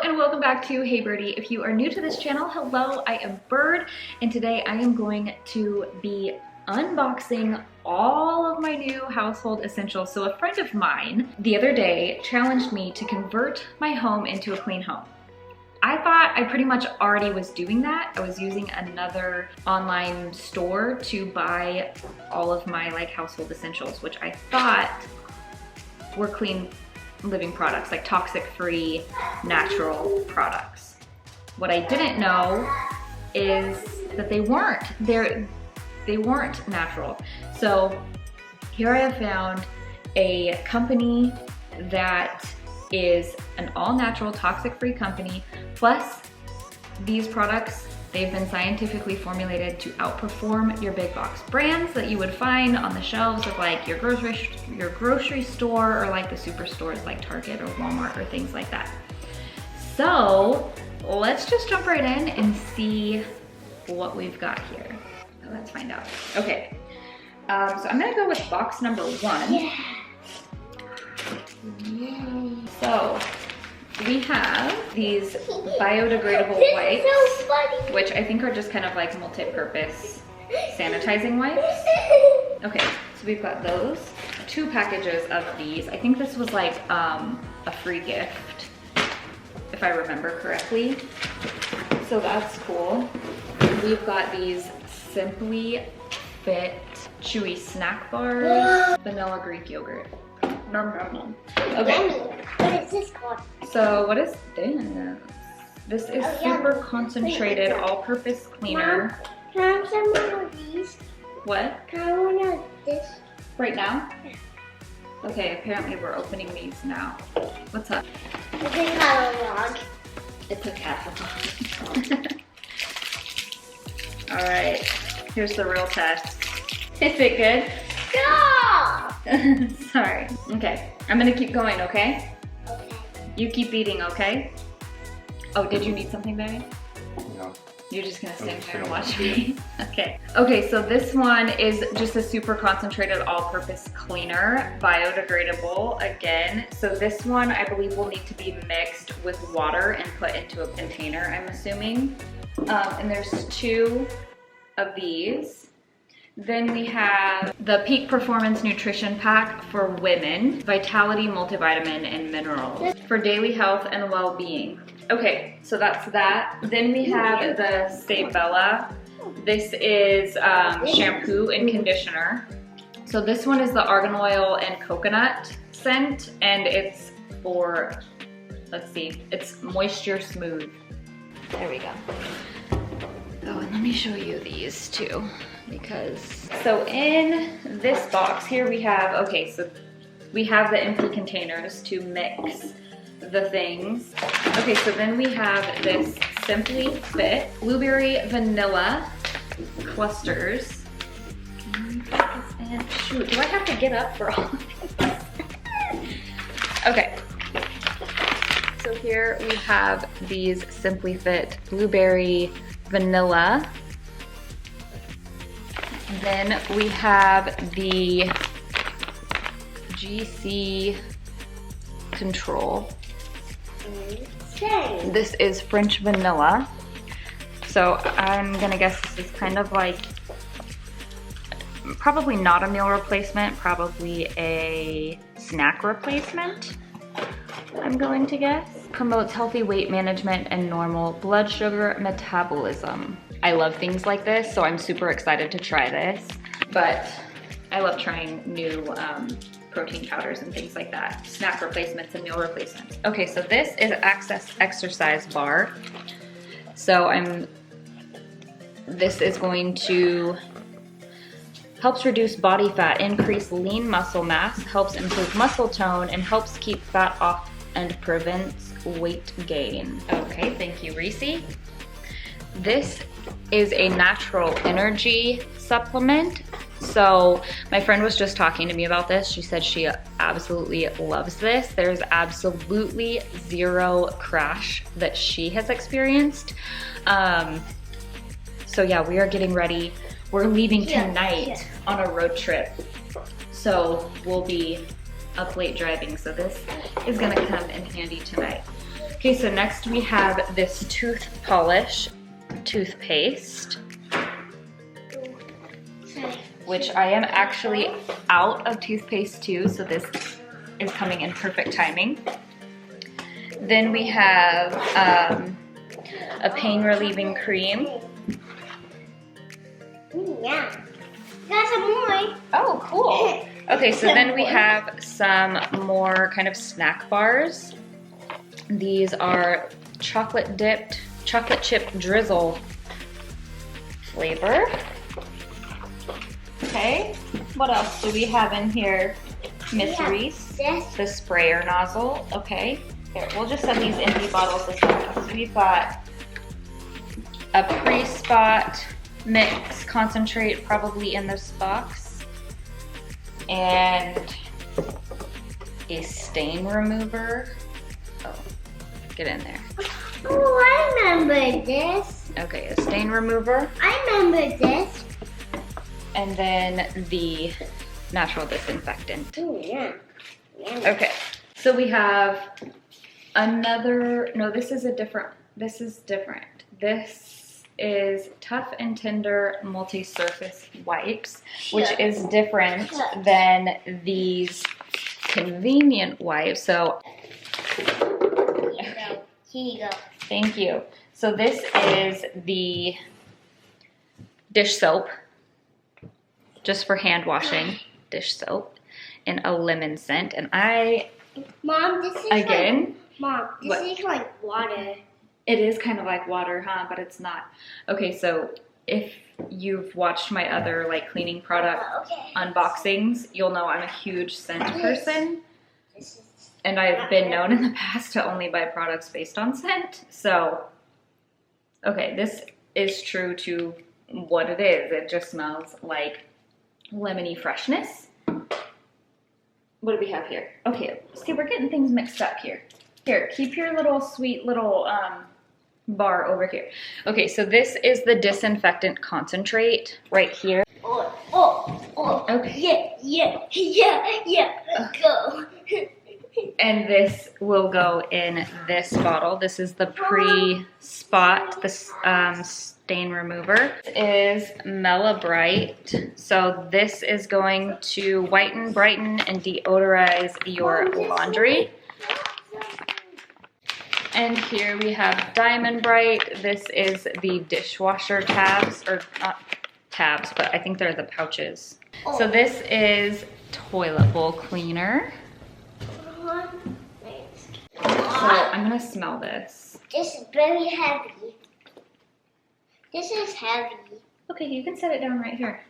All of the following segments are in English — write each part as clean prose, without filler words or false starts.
and welcome back to Hey Birdie. If you are new to this channel, hello, I am Bird, and today I am going to be unboxing all of my new household essentials. So a friend of mine the other day challenged me to convert my home into a clean home. I thought I pretty much already was doing that. I was using another online store to buy all of my household essentials, which I thought were clean living products, like toxic-free, natural products. What I didn't know is that they weren't. They weren't natural. So here I have found a company that is an all-natural, toxic-free company. Plus, these products, they've been scientifically formulated to outperform your big box brands that you would find on the shelves of your grocery store, or the superstores like Target or Walmart or things like that. So let's just jump right in and see what we've got here. Let's find out. Okay, so I'm gonna go with box number 1. Yeah. So we have these biodegradable wipes, which I think are just kind of like multi-purpose sanitizing wipes. Okay, so we've got those. 2 packages of these. I think this was a free gift, if I remember correctly. So that's cool. We've got these Simply Fit chewy snack bars, vanilla Greek yogurt. Nom, nom, nom. Okay. What is this called? So what is this? This is super concentrated all-purpose cleaner. Mom, can I have some more of these? What? Can I have one of this? Right now? Yeah. Okay, apparently we're opening these now. What's up? It's a catalog. It's a catalog. All right, here's the real test. Is it good? Stop! Sorry. Okay, I'm gonna keep going, okay? Okay. You keep eating, okay? Oh, did you need something, baby? No. You're just gonna stand here and watch me? Okay. Okay, so this one is just a super concentrated all-purpose cleaner, biodegradable again. So this one I believe will need to be mixed with water and put into a container, I'm assuming. And there's 2 of these. Then we have the Peak Performance Nutrition Pack for women, Vitality Multivitamin and Minerals for daily health and well-being. Okay, so that's that. Then we have the Stay Bella. This is shampoo and conditioner. So this one is the argan oil and coconut scent, and it's for, let's see, it's Moisture Smooth. There we go. Oh, and let me show you these too, because, so in this box here we have, okay, so we have the empty containers to mix the things. Okay, so then we have this Simply Fit Blueberry Vanilla Clusters. And shoot, do I have to get up for all of this? Okay. So here we have these Simply Fit Blueberry Vanilla. Then we have the GC Control. Okay. This is French Vanilla. So I'm gonna guess this is kind of probably not a meal replacement, probably a snack replacement, I'm going to guess. Promotes healthy weight management and normal blood sugar metabolism. I love things like this, so I'm super excited to try this. But I love trying new protein powders and things like that. Snack replacements and meal replacements. Okay, so this is Access Exercise Bar. So this is going to helps reduce body fat, increase lean muscle mass, helps improve muscle tone, and helps keep fat off and prevents weight gain. Okay, thank you, Reese. This is a natural energy supplement. So my friend was just talking to me about this. She said she absolutely loves this. There's absolutely 0 crash that she has experienced. So yeah, we are getting ready. We're leaving tonight on a road trip. So we'll be up late driving. So this is gonna come in handy tonight. Okay, so next we have this tooth polish toothpaste, which I am actually out of toothpaste too, so this is coming in perfect timing. Then we have a pain relieving cream. Yeah. Got some more. Oh, cool. Okay, so then we have some more kind of snack bars. These are chocolate dipped, chocolate chip drizzle flavor. Okay, what else do we have in here, Miss Reese? The sprayer nozzle, okay. Here, we'll just set these empty bottles aside. So we've got a pre-spot mix concentrate probably in this box, and a stain remover. Oh, get in there. Oh, I remember this. Okay, a stain remover. I remember this. And then the natural disinfectant. Oh, yeah. Okay, so we have another, no, this is different. This is Tough and Tender Multi-Surface Wipes, which is different than these convenient wipes. So, Here you go. thank you. So this is the dish soap, just for hand washing, dish soap, in a lemon scent. And Mom, this is again, is like water. it is kind of like water, huh? But it's not. Okay, so if you've watched my other like cleaning product unboxings, you'll know I'm a huge scent person. And I've been known in the past to only buy products based on scent. So, okay, this is true to what it is. It just smells like lemony freshness. What do we have here? Okay, see, we're getting things mixed up here. Here, keep your little sweet little bar over here. Okay, so this is the Disinfectant Concentrate right here. Okay. Yeah. Go. And this will go in this bottle. This is the pre-spot, the stain remover. This is Melabrite. So this is going to whiten, brighten, and deodorize your laundry. And here we have Diamond Bright. This is the dishwasher tabs, or not tabs, but I think they're the pouches. So this is toilet bowl cleaner. So I'm gonna smell this. This is very heavy. This is heavy. Okay, you can set it down right here.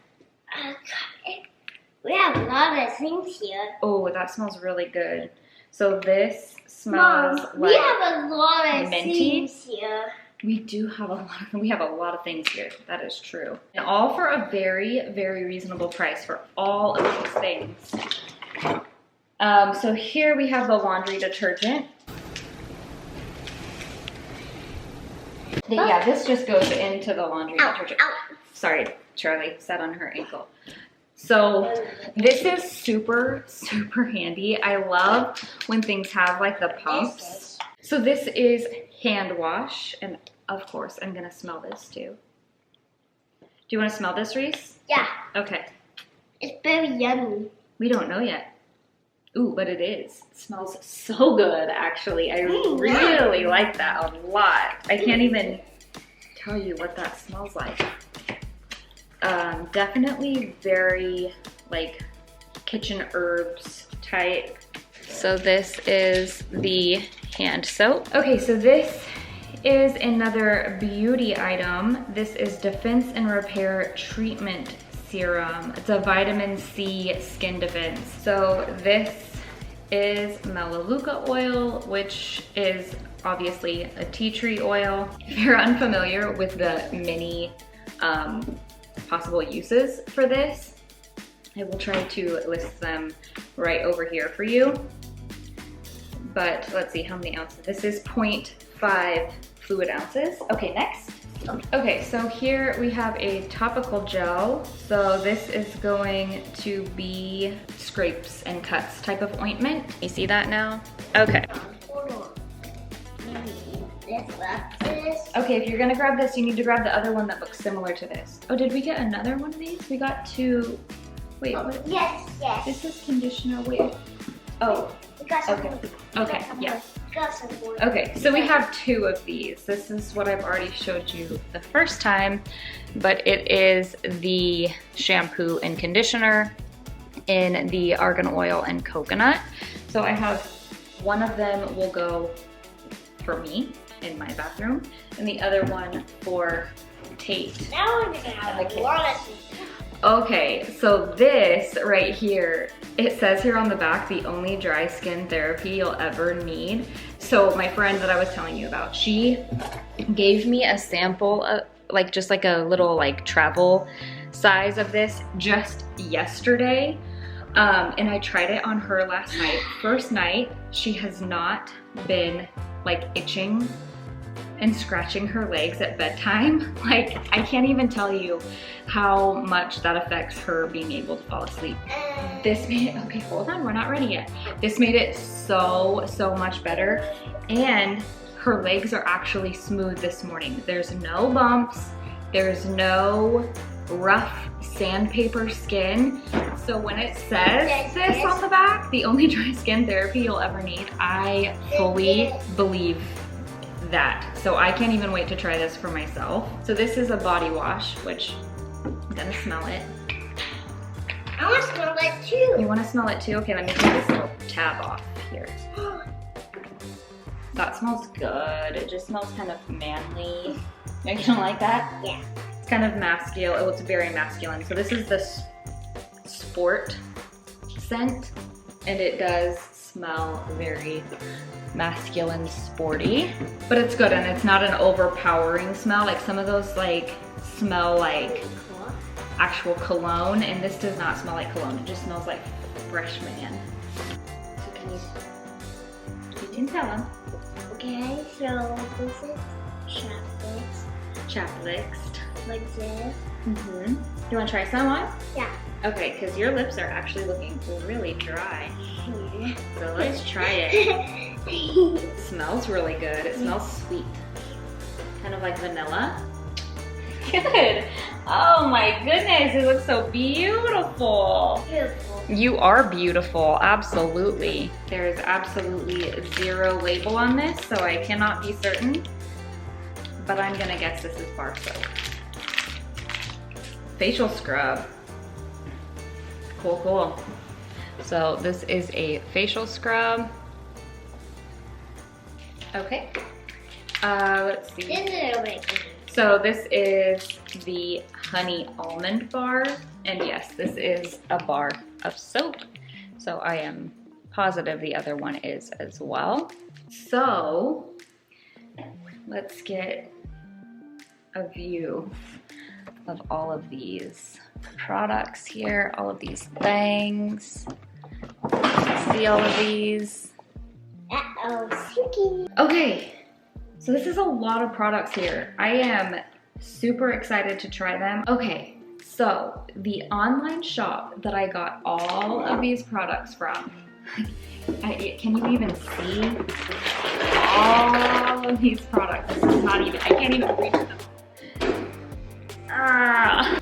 We have a lot of things here. Oh, that smells really good. So this smells Mom, like we have a lot of minty. things here. We do have we have a lot of things here. That is true. And all for a very, very reasonable price for all of these things. So here we have the laundry detergent. Yeah, this just goes into the laundry detergent. Sorry, Charlie sat on her ankle. So this is super, super handy. I love when things have like the pumps. So this is hand wash, and of course I'm gonna smell this too. Do you want to smell this, Reese? Yeah. Okay. It's very yummy. We don't know yet. Ooh, but it is. It smells so good, actually. I really like that a lot. I can't even tell you what that smells like. Definitely very, like, kitchen herbs type. So this is the hand soap. Okay, so this is another beauty item. This is Defense and Repair Treatment Serum. It's a vitamin C skin defense. So this is Melaleuca oil, which is obviously a tea tree oil. If you're unfamiliar with the many possible uses for this, I will try to list them right over here for you. But let's see how many ounces. This is 0.5 fluid ounces. Okay, next. Okay, so here we have a topical gel. So this is going to be scrapes and cuts type of ointment. You see that now? Okay. This boxes. Okay, if you're gonna grab this, you need to grab the other one that looks similar to this. Oh, did we get another one of these? We got two. Wait, what? Yes, yes. This is conditioner. Wait. Oh, We got some okay. more. Okay, yeah. We got some more. Okay, so we have two of these. This is what I've already showed you the first time, but it is the shampoo and conditioner in the argan oil and coconut. So I have one of them will go for me in my bathroom, and the other one for Tate. Now we're gonna have a lot of things. Okay, so this right here, it says here on the back, the only dry skin therapy you'll ever need. So my friend that I was telling you about, she gave me a sample of just like a little like travel size of this just yesterday. And I tried it on her last night. First night, she has not been like itching and scratching her legs at bedtime. Like, I can't even tell you how much that affects her being able to fall asleep. This made it, okay, hold on, we're not ready yet. This made it so much better. And her legs are actually smooth this morning. There's no bumps, there's no rough sandpaper skin. So when it says this on the back, the only dry skin therapy you'll ever need, I fully believe that. So I can't even wait to try this for myself. So this is a body wash, which I'm gonna smell it. I want to smell it too. You wanna smell it too? Okay, let me take this little tab off here. That smells good. It just smells kind of manly. You don't like that? Yeah. It's kind of masculine. Oh, it's very masculine. So this is the sport scent, and it does smell very masculine, sporty, but it's good, and it's not an overpowering smell. Like some of those like smell like actual cologne, and this does not smell like cologne. It just smells like fresh man. So you can tell them. Okay, so this is Chaplix. like this. Mm-hmm. You want to try some on? Yeah. Okay, because your lips are actually looking really dry. Hmm. So let's try it. It smells really good. It smells sweet. Kind of like vanilla. Good. Oh my goodness, it looks so beautiful. Beautiful. You are beautiful, absolutely. There is absolutely zero label on this, so I cannot be certain, but I'm gonna guess this is bar soap. Facial scrub. Cool, cool. So this is a facial scrub. Okay. Let's see. This is a big one. So this is the Honey Almond Bar, and yes, this is a bar of soap. So I am positive the other one is as well. So let's get a view of all of these products here, all of these things. See all of these? Uh-oh, sticky. Okay, so this is a lot of products here. I am super excited to try them. Okay, so the online shop that I got all of these products from, can you even see all of these products? This is not even, I can't even reach them.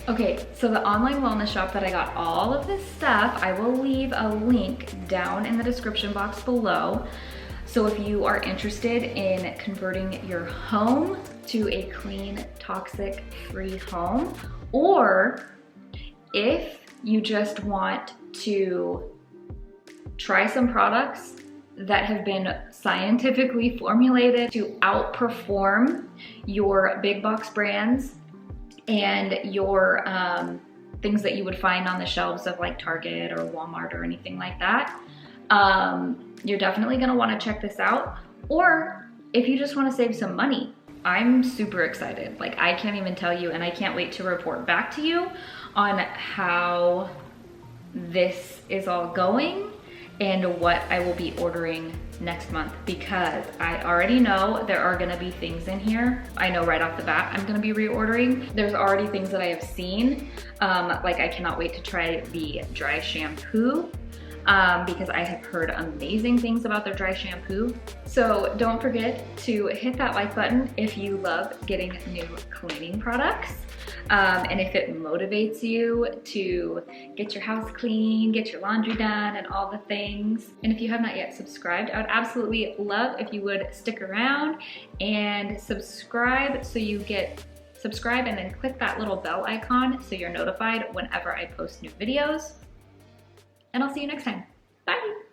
Okay, so the online wellness shop that I got all of this stuff, I will leave a link down in the description box below. So if you are interested in converting your home to a clean, toxic-free home, or if you just want to try some products that have been scientifically formulated to outperform your big box brands and your things that you would find on the shelves of like Target or Walmart or anything like that, you're definitely gonna wanna check this out. Or if you just wanna save some money, I'm super excited. Like, I can't even tell you, and I can't wait to report back to you on how this is all going and what I will be ordering next month, because I already know there are gonna be things in here. I know right off the bat I'm gonna be reordering. There's already things that I have seen. Like, I cannot wait to try the dry shampoo. because I have heard amazing things about their dry shampoo. So don't forget to hit that like button if you love getting new cleaning products. And if it motivates you to get your house clean, get your laundry done, and all the things. And if you have not yet subscribed, I would absolutely love if you would stick around and subscribe subscribe and then click that little bell icon so you're notified whenever I post new videos. And I'll see you next time. Bye.